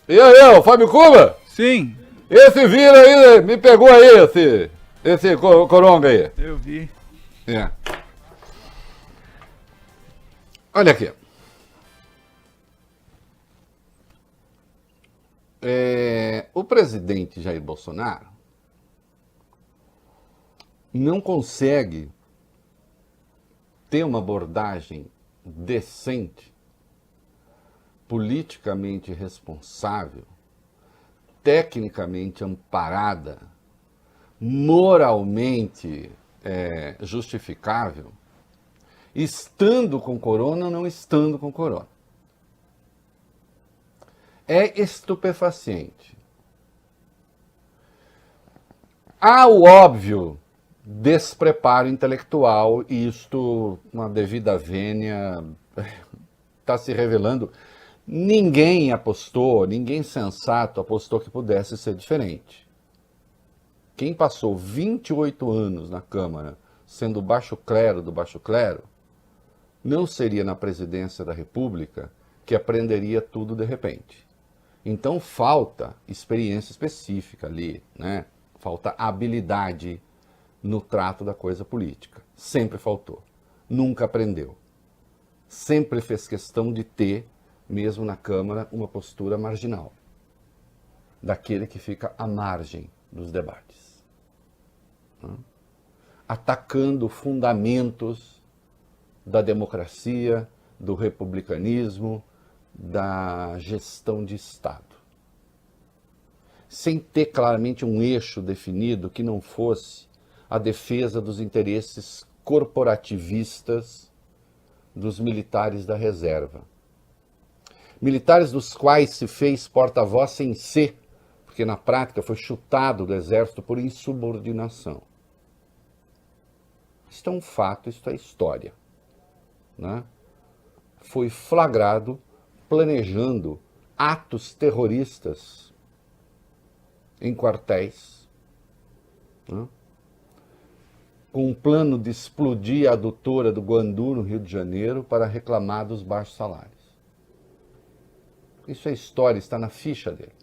E aí, ô Fábio Cuba? Sim, Esse vira aí, me pegou aí, esse coronga aí. eu vi. É. Olha aqui. O presidente Jair Bolsonaro não consegue ter uma abordagem decente, politicamente responsável, tecnicamente amparada, moralmente justificável, estando com corona ou não estando com corona. É estupefaciente. Há o óbvio despreparo intelectual, e isto, uma devida vênia, está se revelando. Ninguém apostou, ninguém sensato apostou que pudesse ser diferente. Quem passou 28 anos na Câmara, sendo baixo clero do baixo clero, não seria na presidência da República que aprenderia tudo de repente. Então falta experiência específica ali, né? Falta habilidade no trato da coisa política. Sempre faltou. Nunca aprendeu. Sempre fez questão de ter, mesmo na Câmara, uma postura marginal. Daquele que fica à margem dos debates. Atacando fundamentos da democracia, do republicanismo, da gestão de Estado. Sem ter claramente um eixo definido que não fosse a defesa dos interesses corporativistas dos militares da reserva. Militares dos quais se fez porta-voz sem ser, porque na prática foi chutado do exército por insubordinação. Isto é um fato, isto é história. Né? Foi flagrado planejando atos terroristas em quartéis, né? Com um plano de explodir a adutora do Guandu, no Rio de Janeiro, para reclamar dos baixos salários. Isso é história, está na ficha dele.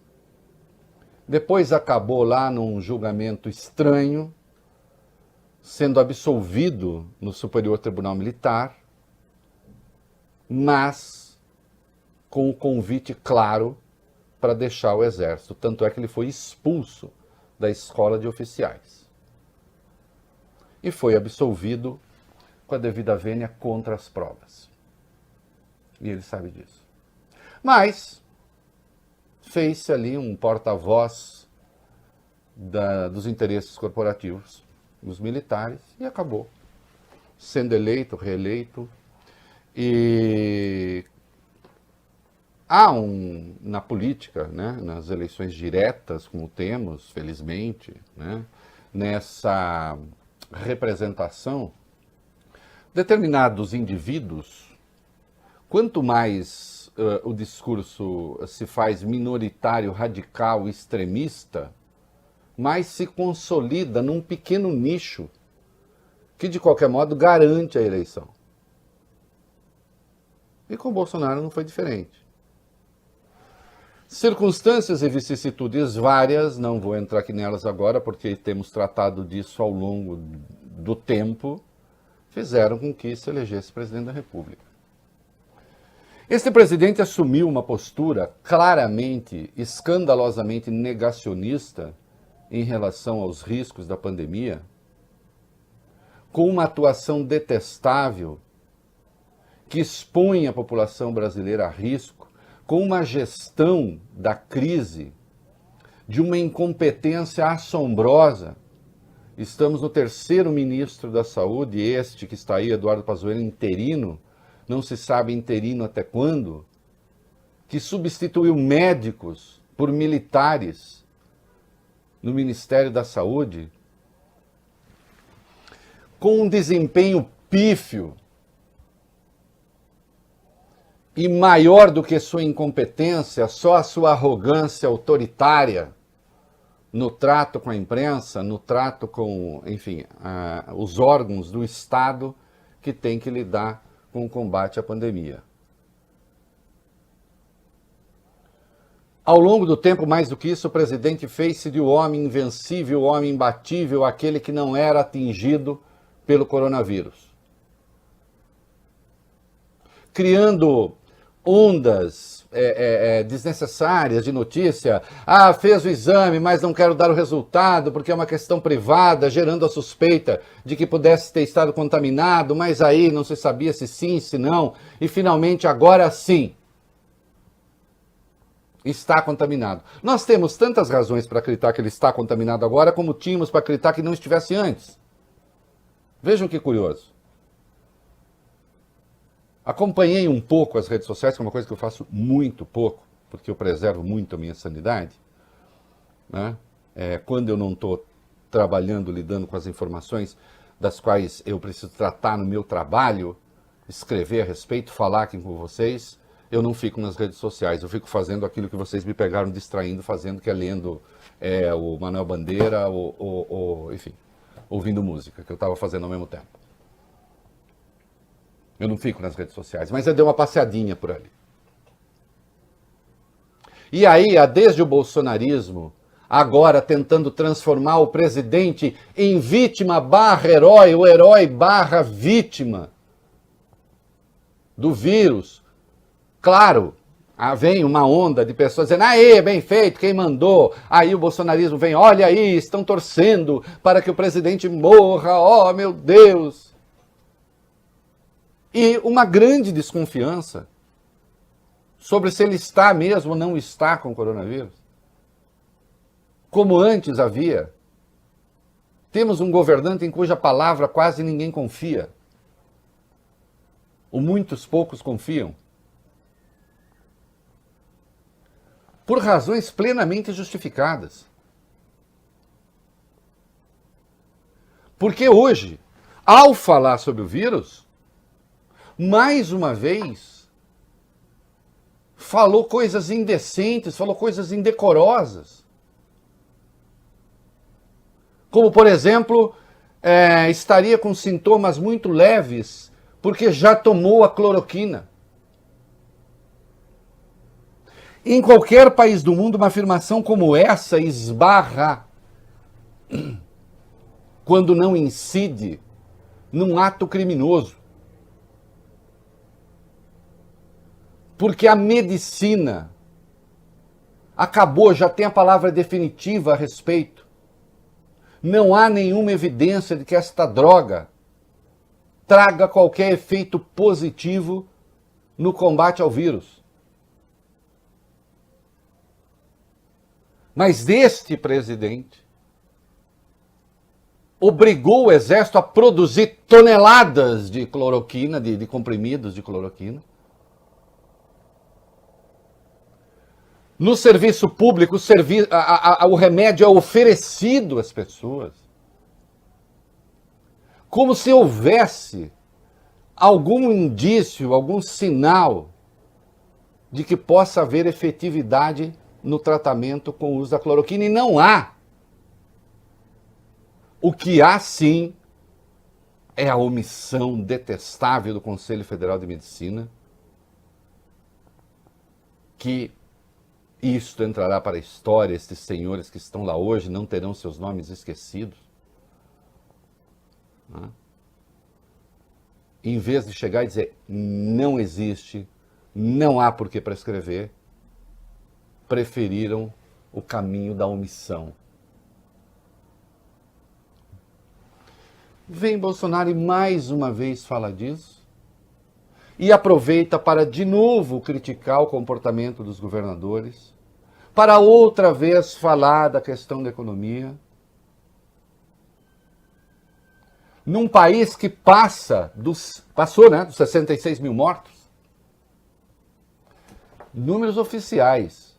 Depois acabou lá num julgamento estranho, sendo absolvido no Superior Tribunal Militar, mas com o convite claro para deixar o Exército. Tanto é que ele foi expulso da escola de oficiais. E foi absolvido com a devida vênia contra as provas. E ele sabe disso. Mas fez-se ali um porta-voz dos interesses corporativos dos militares e acabou sendo eleito, reeleito. E há na política, né, nas eleições diretas, como temos, felizmente, né, nessa representação, determinados indivíduos, quanto mais o discurso se faz minoritário, radical, extremista, mais se consolida num pequeno nicho que, de qualquer modo, garante a eleição. E com Bolsonaro não foi diferente. Circunstâncias e vicissitudes várias, não vou entrar aqui nelas agora, porque temos tratado disso ao longo do tempo, fizeram com que se elegesse presidente da República. Este presidente assumiu uma postura claramente, escandalosamente negacionista em relação aos riscos da pandemia, com uma atuação detestável que expõe a população brasileira a risco, com uma gestão da crise de uma incompetência assombrosa. Estamos no terceiro ministro da Saúde, este que está aí, Eduardo Pazuello, interino, não se sabe interino até quando, que substituiu médicos por militares no Ministério da Saúde, com um desempenho pífio, e maior do que sua incompetência, só a sua arrogância autoritária no trato com a imprensa, no trato com, enfim, os órgãos do Estado que tem que lidar com o combate à pandemia. Ao longo do tempo, mais do que isso, o presidente fez-se de o homem invencível, o homem imbatível, aquele que não era atingido pelo coronavírus. Criando ondas desnecessárias de notícia. Ah, fez o exame, mas não quero dar o resultado porque é uma questão privada, gerando a suspeita de que pudesse ter estado contaminado, mas aí não se sabia se sim, se não. E finalmente, agora sim, está contaminado. Nós temos tantas razões para acreditar que ele está contaminado agora, como tínhamos para acreditar que não estivesse antes. Vejam que curioso. Acompanhei um pouco as redes sociais, que é uma coisa que eu faço muito pouco, porque eu preservo muito a minha sanidade, né? Quando eu não estou trabalhando, lidando com as informações das quais eu preciso tratar no meu trabalho, escrever a respeito, falar aqui com vocês, eu não fico nas redes sociais, eu fico fazendo aquilo que vocês me pegaram distraindo, fazendo, que é lendo o Manuel Bandeira, enfim, ouvindo música, que eu estava fazendo ao mesmo tempo. Eu não fico nas redes sociais, mas eu dei uma passeadinha por ali. E aí, desde o bolsonarismo, agora tentando transformar o presidente em vítima barra herói, o herói barra vítima do vírus. Claro, vem uma onda de pessoas dizendo, aê, bem feito, quem mandou? Aí o bolsonarismo vem, olha aí, estão torcendo para que o presidente morra, oh meu Deus. E uma grande desconfiança sobre se ele está mesmo ou não está com coronavírus. Como antes havia. Temos um governante em cuja palavra quase ninguém confia. Ou muitos poucos confiam. Por razões plenamente justificadas. Porque hoje, ao falar sobre o vírus, mais uma vez, falou coisas indecentes, falou coisas indecorosas. Como, por exemplo, estaria com sintomas muito leves porque já tomou a cloroquina. Em qualquer país do mundo, uma afirmação como essa esbarra quando não incide num ato criminoso. Porque a medicina acabou, já tem a palavra definitiva a respeito. Não há nenhuma evidência de que esta droga traga qualquer efeito positivo no combate ao vírus. Mas este presidente obrigou o exército a produzir toneladas de cloroquina, de comprimidos de cloroquina. No serviço público, o remédio é oferecido às pessoas. Como se houvesse algum indício, algum sinal de que possa haver efetividade no tratamento com o uso da cloroquina. E não há. O que há, sim, é a omissão detestável do Conselho Federal de Medicina, que isto entrará para a história, estes senhores que estão lá hoje não terão seus nomes esquecidos. Em vez de chegar e dizer, não existe, não há por que prescrever, preferiram o caminho da omissão. Vem Bolsonaro e mais uma vez fala disso, e aproveita para de novo criticar o comportamento dos governadores, para outra vez falar da questão da economia. Num país que passou dos 66 mil mortos, números oficiais.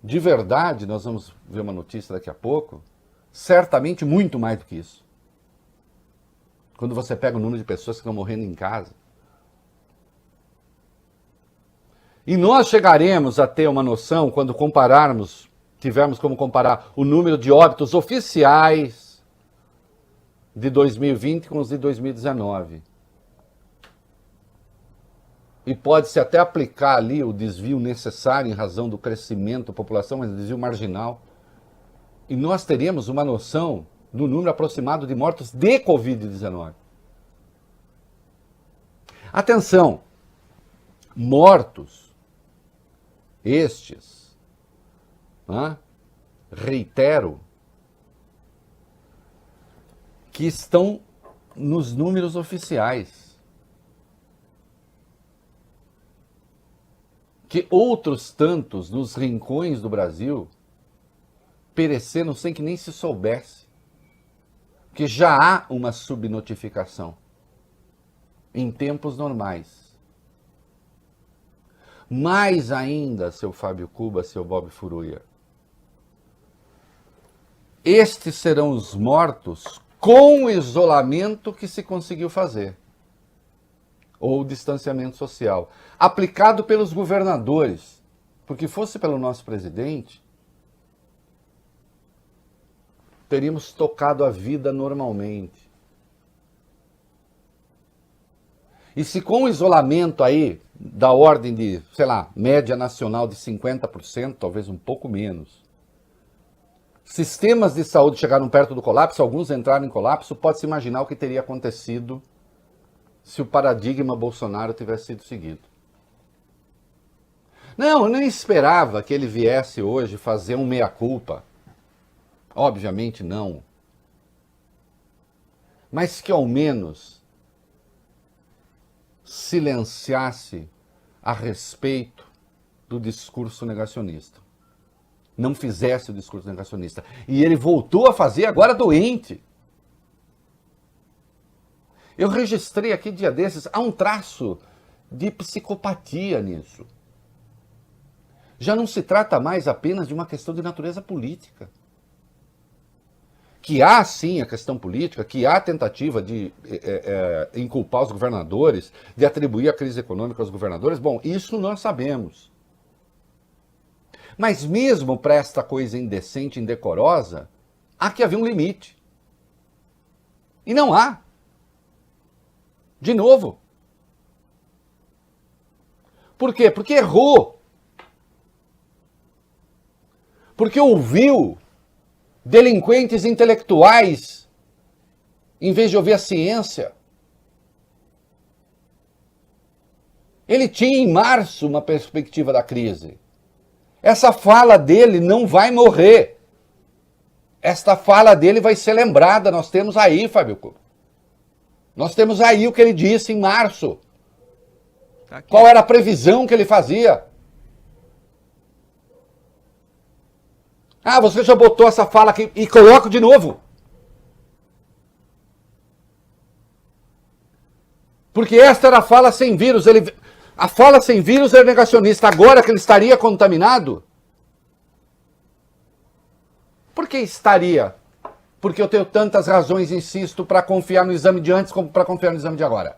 De verdade, nós vamos ver uma notícia daqui a pouco, certamente muito mais do que isso. Quando você pega o número de pessoas que estão morrendo em casa. E nós chegaremos a ter uma noção, quando tivermos como comparar o número de óbitos oficiais de 2020 com os de 2019. e pode-se até aplicar ali o desvio necessário em razão do crescimento da população, mas desvio marginal. E nós teríamos uma noção do número aproximado de mortos de Covid-19. Atenção, mortos, estes, reitero, que estão nos números oficiais. Que outros tantos nos rincões do Brasil pereceram sem que nem se soubesse. Que já há uma subnotificação em tempos normais. Mais ainda, seu Fábio Cuba, seu Bob Furuia, estes serão os mortos com o isolamento que se conseguiu fazer, ou distanciamento social, aplicado pelos governadores, porque fosse pelo nosso presidente, teríamos tocado a vida normalmente. E se com o isolamento aí, da ordem de, sei lá, média nacional de 50%, talvez um pouco menos, sistemas de saúde chegaram perto do colapso, alguns entraram em colapso, pode-se imaginar o que teria acontecido se o paradigma Bolsonaro tivesse sido seguido. Não, eu nem esperava que ele viesse hoje fazer um meia-culpa. Obviamente não. Mas que ao menos silenciasse a respeito do discurso negacionista. Não fizesse o discurso negacionista. E ele voltou a fazer agora doente. Eu registrei aqui dia desses, há um traço de psicopatia nisso. Já não se trata mais apenas de uma questão de natureza política. Que há sim a questão política, que há tentativa de inculpar os governadores, de atribuir a crise econômica aos governadores, bom, isso nós sabemos. Mas mesmo para esta coisa indecente, indecorosa, há que haver um limite. E não há. De novo. Por quê? Porque errou. Porque ouviu delinquentes intelectuais em vez de ouvir a ciência. Ele tinha em março uma perspectiva da crise. Essa fala dele não vai morrer. Esta fala dele vai ser lembrada. Nós temos aí, Fábio Cuba. Nós temos aí o que ele disse em março. Tá aqui. Qual era a previsão que ele fazia? Ah, você já botou essa fala aqui e coloca de novo. Porque esta era a fala sem vírus. A fala sem vírus é negacionista. Agora que ele estaria contaminado? Por que estaria? Porque eu tenho tantas razões, insisto, para confiar no exame de antes como para confiar no exame de agora.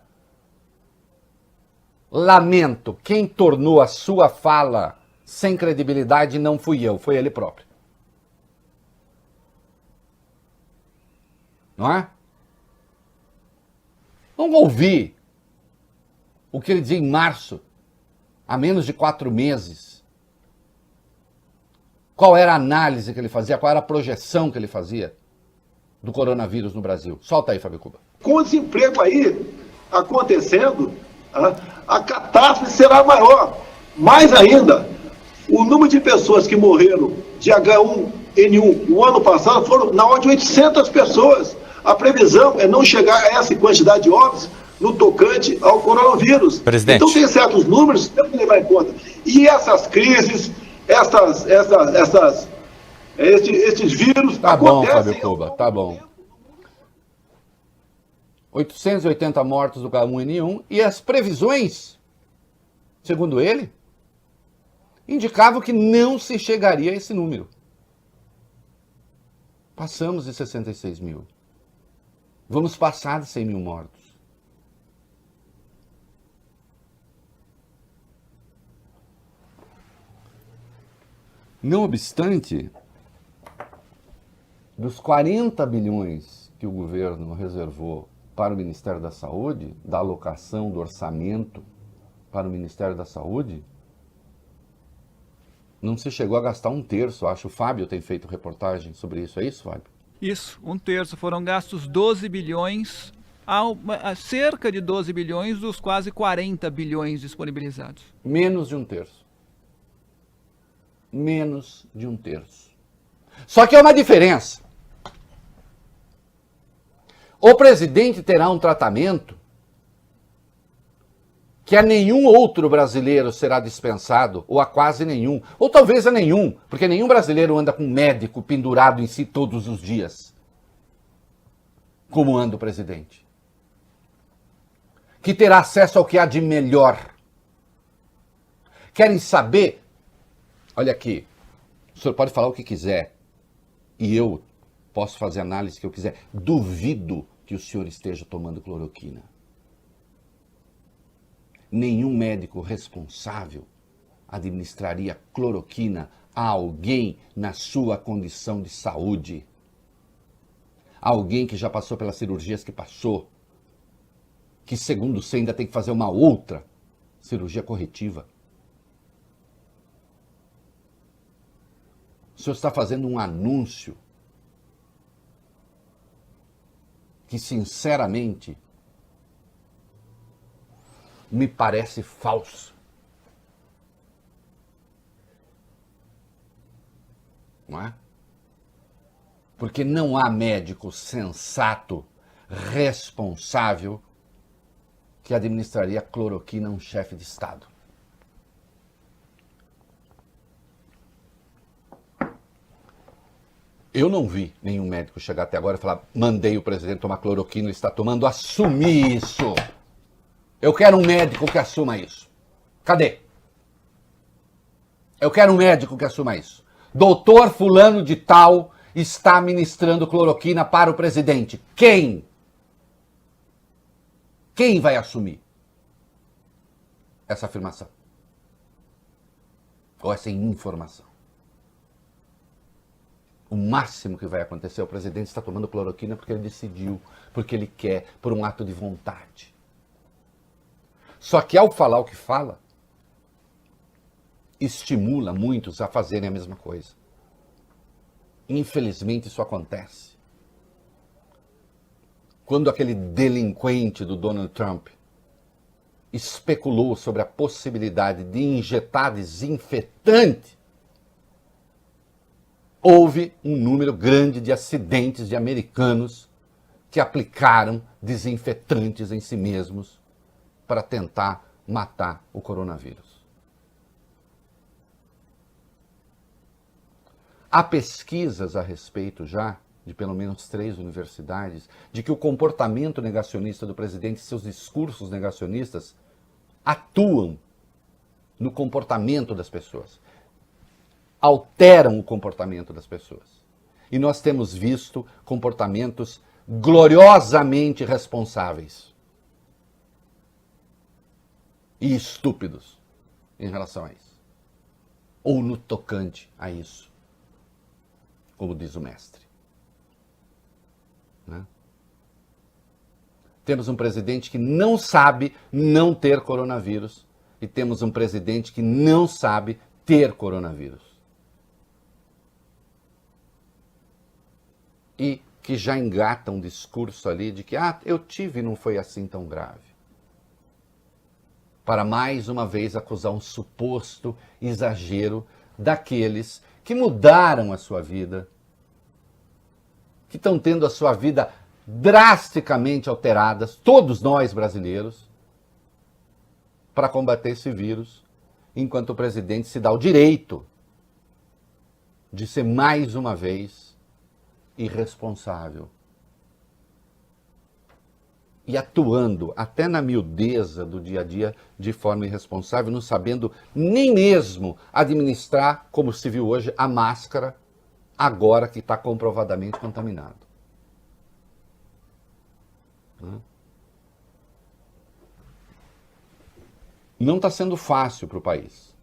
Lamento, quem tornou a sua fala sem credibilidade não fui eu, foi ele próprio. Não é? Vamos ouvir o que ele dizia em março, há menos de 4 meses. Qual era a análise que ele fazia, qual era a projeção que ele fazia do coronavírus no Brasil. Solta aí, Fábio Cuba. Com o desemprego aí acontecendo, a catástrofe será maior. Mais ainda, o número de pessoas que morreram de H1N1 no ano passado foram na ordem de 800 pessoas. A previsão é não chegar a essa quantidade de óbitos no tocante ao coronavírus. Presidente. Então tem certos números que temos que levar em conta. E essas crises, esses vírus tá bom, Fábio Cuba, tá bom. 880 mortos do H1N1 e as previsões, segundo ele, indicavam que não se chegaria a esse número. Passamos de 66 mil. Vamos passar de 100 mil mortos. Não obstante, dos 40 bilhões que o governo reservou para o Ministério da Saúde, da alocação do orçamento para o Ministério da Saúde, não se chegou a gastar um terço, acho. O Fábio tem feito reportagem sobre isso, é isso, Fábio? Isso, um terço. Foram gastos 12 bilhões, a cerca de 12 bilhões dos quase 40 bilhões disponibilizados. Menos de um terço. Menos de um terço. Só que é uma diferença. O presidente terá um tratamento que a nenhum outro brasileiro será dispensado, ou a quase nenhum, ou talvez a nenhum, porque nenhum brasileiro anda com um médico pendurado em si todos os dias, como anda o presidente. Que terá acesso ao que há de melhor. Querem saber? Olha aqui, o senhor pode falar o que quiser, e eu posso fazer a análise que eu quiser. Duvido que o senhor esteja tomando cloroquina. Nenhum médico responsável administraria cloroquina a alguém na sua condição de saúde. Alguém que já passou pelas cirurgias que passou, que segundo você ainda tem que fazer uma outra cirurgia corretiva. O senhor está fazendo um anúncio que, sinceramente, me parece falso. Não é? Porque não há médico sensato, responsável, que administraria cloroquina a um chefe de Estado. Eu não vi nenhum médico chegar até agora e falar: mandei o presidente tomar cloroquina, ele está tomando, assumir isso. Eu quero um médico que assuma isso. Cadê? Eu quero um médico que assuma isso. Doutor fulano de tal está ministrando cloroquina para o presidente. Quem? Quem vai assumir essa afirmação? Ou essa informação? O máximo que vai acontecer é o presidente está tomando cloroquina porque ele decidiu, porque ele quer, por um ato de vontade. Só que ao falar o que fala, estimula muitos a fazerem a mesma coisa. Infelizmente isso acontece. Quando aquele delinquente do Donald Trump especulou sobre a possibilidade de injetar desinfetante, houve um número grande de acidentes de americanos que aplicaram desinfetantes em si mesmos para tentar matar o coronavírus. Há pesquisas a respeito já, de pelo menos 3 universidades, de que o comportamento negacionista do presidente e seus discursos negacionistas atuam no comportamento das pessoas, alteram o comportamento das pessoas. E nós temos visto comportamentos gloriosamente responsáveis e estúpidos em relação a isso. Ou no tocante a isso, como diz o mestre. Né? Temos um presidente que não sabe não ter coronavírus e temos um presidente que não sabe ter coronavírus. E que já engata um discurso ali de que eu tive e não foi assim tão grave. Para mais uma vez acusar um suposto exagero daqueles que mudaram a sua vida, que estão tendo a sua vida drasticamente alterada, todos nós brasileiros, para combater esse vírus, enquanto o presidente se dá o direito de ser mais uma vez irresponsável. E atuando até na miudeza do dia a dia de forma irresponsável, não sabendo nem mesmo administrar, como se viu hoje, a máscara, agora que está comprovadamente contaminado. Não está sendo fácil para o país.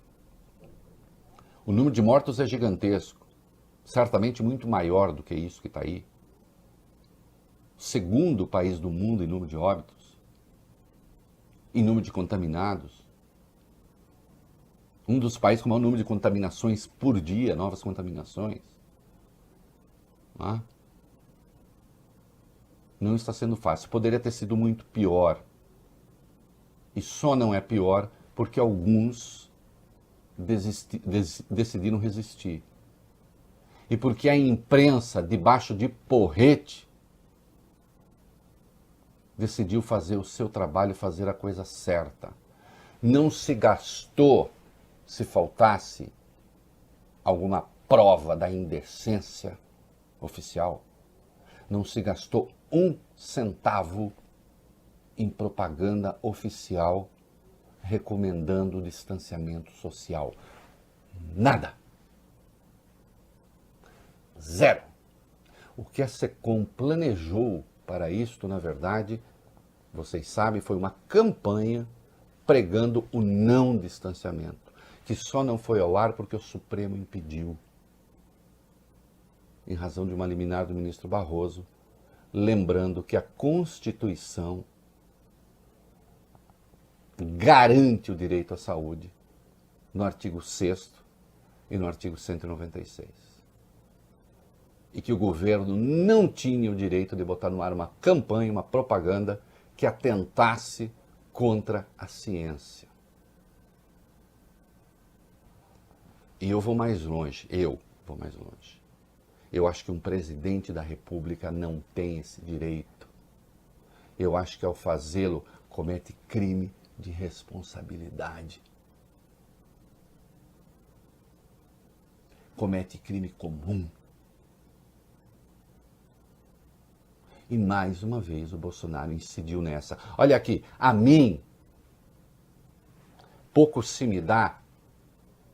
O número de mortos é gigantesco, certamente muito maior do que isso que está aí. Segundo país do mundo em número de óbitos, em número de contaminados, Um dos países com o maior número de contaminações por dia, novas contaminações. Não está sendo fácil. Poderia ter sido muito pior. E só não é pior porque alguns decidiram resistir. E porque a imprensa, debaixo de porrete, decidiu fazer o seu trabalho, fazer a coisa certa. Não se gastou, se faltasse alguma prova da indecência oficial, não se gastou 1 centavo em propaganda oficial recomendando o distanciamento social. Nada. Zero. O que a SECOM planejou para isto, na verdade, vocês sabem, foi uma campanha pregando o não distanciamento, que só não foi ao ar porque o Supremo impediu, em razão de uma liminar do ministro Barroso, lembrando que a Constituição garante o direito à saúde no artigo 6º e no artigo 196. E que o governo não tinha o direito de botar no ar uma campanha, uma propaganda que atentasse contra a ciência. E eu vou mais longe, Eu acho que um presidente da República não tem esse direito. Eu acho que ao fazê-lo comete crime de responsabilidade. Comete crime comum. E mais uma vez o Bolsonaro incidiu nessa. Olha aqui, a mim, pouco se me dá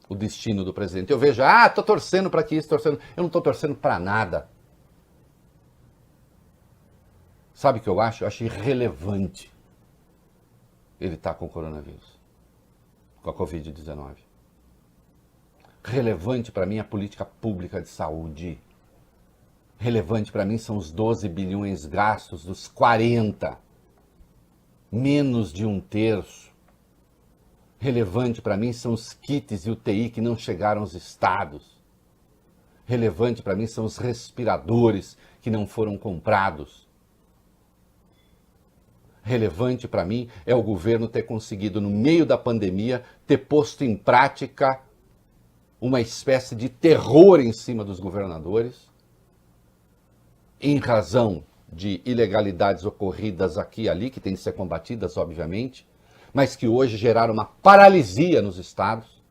o destino do presidente. Eu vejo, tô torcendo para que isso, torcendo. Eu não estou torcendo para nada. Sabe o que eu acho? Eu acho irrelevante ele estar com o coronavírus, com a Covid-19. Relevante para mim é a política pública de saúde. Relevante para mim são os 12 bilhões gastos dos 40. Menos de 1/3. Relevante para mim são os kits de UTI que não chegaram aos estados. Relevante para mim são os respiradores que não foram comprados. Relevante para mim é o governo ter conseguido, no meio da pandemia, ter posto em prática uma espécie de terror em cima dos governadores, em razão de ilegalidades ocorridas aqui e ali, que têm de ser combatidas, obviamente, mas que hoje geraram uma paralisia nos estados,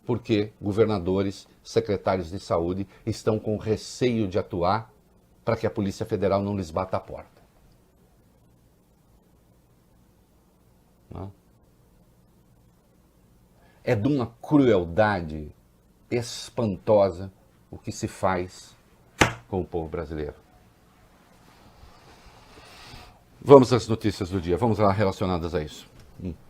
porque governadores, secretários de saúde estão com receio de atuar para que a Polícia Federal não lhes bata a porta. É de uma crueldade espantosa o que se faz com o povo brasileiro. Vamos às notícias do dia, vamos lá relacionadas a isso.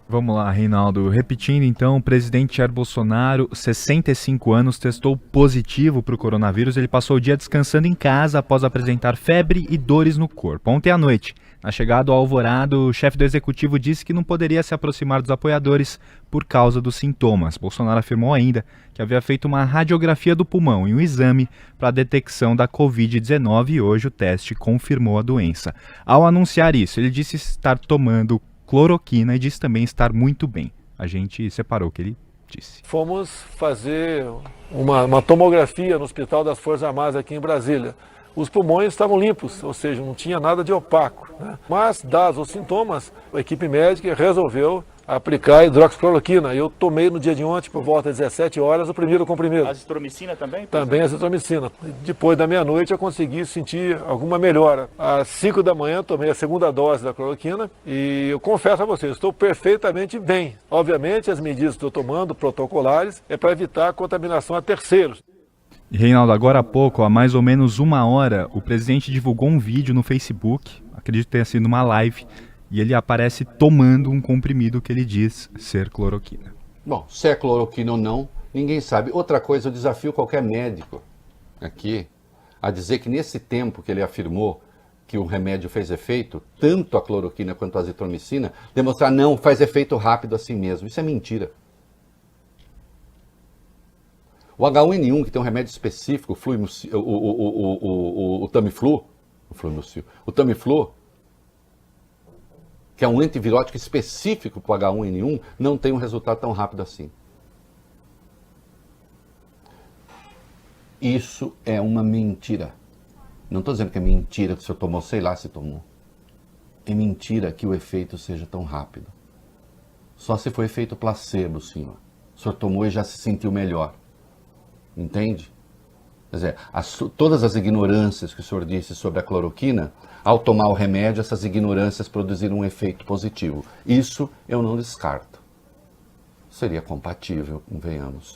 Vamos lá, Reinaldo. Repetindo então, o presidente Jair Bolsonaro, 65 anos, testou positivo para o coronavírus. Ele passou o dia descansando em casa após apresentar febre e dores no corpo. Ontem à noite, na chegada ao Alvorado, o chefe do executivo disse que não poderia se aproximar dos apoiadores por causa dos sintomas. Bolsonaro afirmou ainda que havia feito uma radiografia do pulmão e um exame para a detecção da Covid-19 e hoje o teste confirmou a doença. Ao anunciar isso, ele disse estar tomando cloroquina e disse também estar muito bem. A gente separou o que ele disse. Fomos fazer uma tomografia no Hospital das Forças Armadas aqui em Brasília. Os pulmões estavam limpos, ou seja, não tinha nada de opaco, né? Mas, dados os sintomas, a equipe médica resolveu aplicar hidroxicloroquina. Eu tomei no dia de ontem, por volta das 17 horas, o primeiro comprimido. Azitromicina também? Também azitromicina. Depois da meia-noite eu consegui sentir alguma melhora. Às 5 da manhã tomei a segunda dose da cloroquina e eu confesso a vocês, estou perfeitamente bem. Obviamente as medidas que estou tomando, protocolares, é para evitar a contaminação a terceiros. Reinaldo, agora há pouco, há mais ou menos 1 hora, o presidente divulgou um vídeo no Facebook, acredito que tenha sido uma live, e ele aparece tomando um comprimido que ele diz ser cloroquina. Bom, se é cloroquina ou não, ninguém sabe. Outra coisa, eu desafio qualquer médico aqui a dizer que nesse tempo que ele afirmou que o remédio fez efeito, tanto a cloroquina quanto a azitromicina, demonstrar não, faz efeito rápido assim mesmo. Isso é mentira. O H1N1, que tem um remédio específico, o Tamiflu, o Tamiflu, que é um antivirótico específico para o H1N1, não tem um resultado tão rápido assim. Isso é uma mentira. Não estou dizendo que é mentira que o senhor tomou, sei lá se tomou. É mentira que o efeito seja tão rápido. Só se foi efeito placebo, senhor. O senhor tomou e já se sentiu melhor. Entende? Quer dizer, todas as ignorâncias que o senhor disse sobre a cloroquina, ao tomar o remédio, essas ignorâncias produziram um efeito positivo. Isso eu não descarto. Seria compatível, convenhamos.